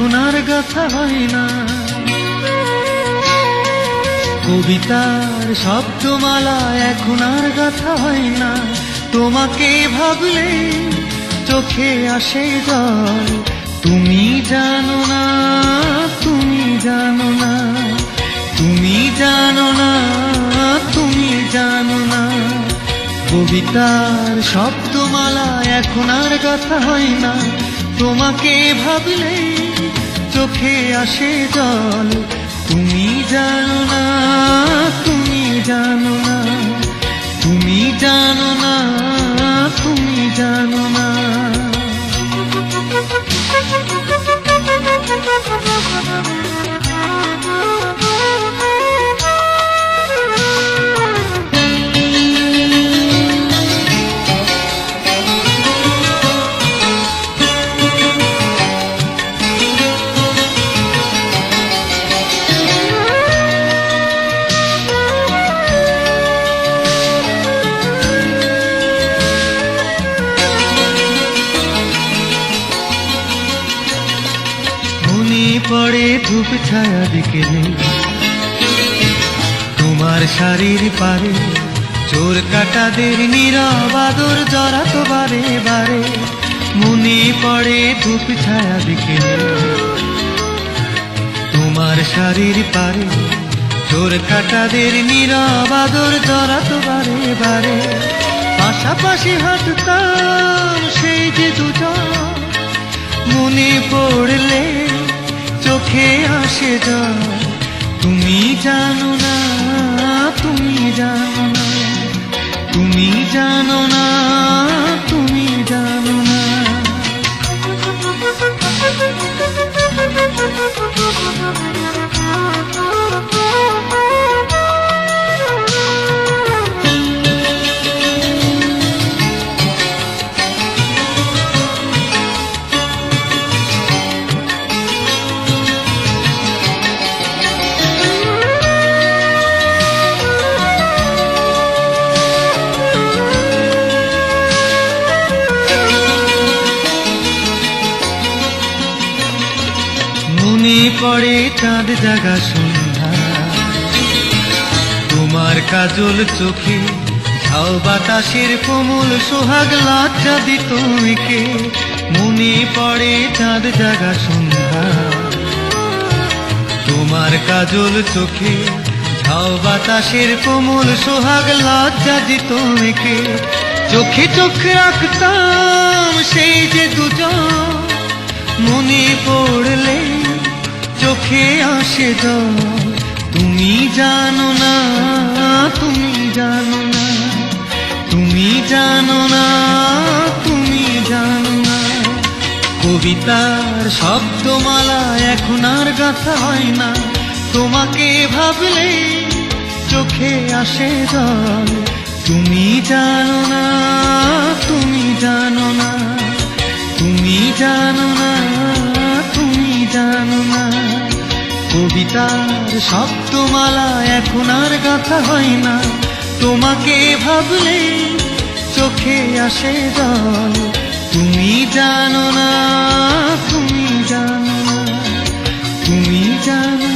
এখন আর গাথা হয় না। কবিতার শব্দমালা এখন আর গাথা হয় না। তোমাকে ভাবলে চোখে আসে জল, তুমি জানো না, তুমি জানো না, তুমি জানো না, তুমি জানো না। কবিতার শব্দমালা এখন আর গাথা হয় না। তোমাকে ভাবলে চোখে আসে জল, তুমি জানো না, তুমি জানো না, তুমি জানো না, তুমি জানো না। পড়ে ধূপ ছায়া বিকেলে তোমার শাড়ির পারে, চোর কাটাদের নীরব আদর জড়াতো বারে বারে। মনে পড়ে ধূপ ছায়া বিকেলে তোমার শাড়ির পারে, চোর কাটাদের নীরব আদর জড়াতো বারে বারে। পাশাপাশি হাঁটতাম সেই যে দুজন, মনে পড়লে চোখে আসে জল, তুমি জানো না, তুমি জানো না, তুমি জানো না, তুমি জানো না। মনে পড়ে চাঁদ জাগা সন্ধ্যা, তোমার কাজল চোখে ঝাও বাতাসের কোমল সোহাগ লজ্জা দিত একে। মনে পড়ে চাঁদ জাগা সন্ধ্যা, তোমার কাজল চোখে ঝাও বাতাসের কোমল সোহাগ লজ্জা দিত একে। চোখে চোখ রাখতাম সেই যে দুজন, মনে পড়লে চোখে আসে জল, তুমি জানো না, তুমি জানো না, তুমি জানো না, তুমি জানো না। কবিতার শব্দমালা এখন আর গাথা হয় না। তোমাকে ভাবলে চোখে আসে জল, তুমি জানো না, তুমি জানো না, তুমি জানো না, তুমি জানো না। কবিতার শব্দমালা এখন আর গাথা হয় না। তোমাকে ভাবলে চোখে আসে জল, তুমি জানো না, তুমি জানো না, তুমি জানো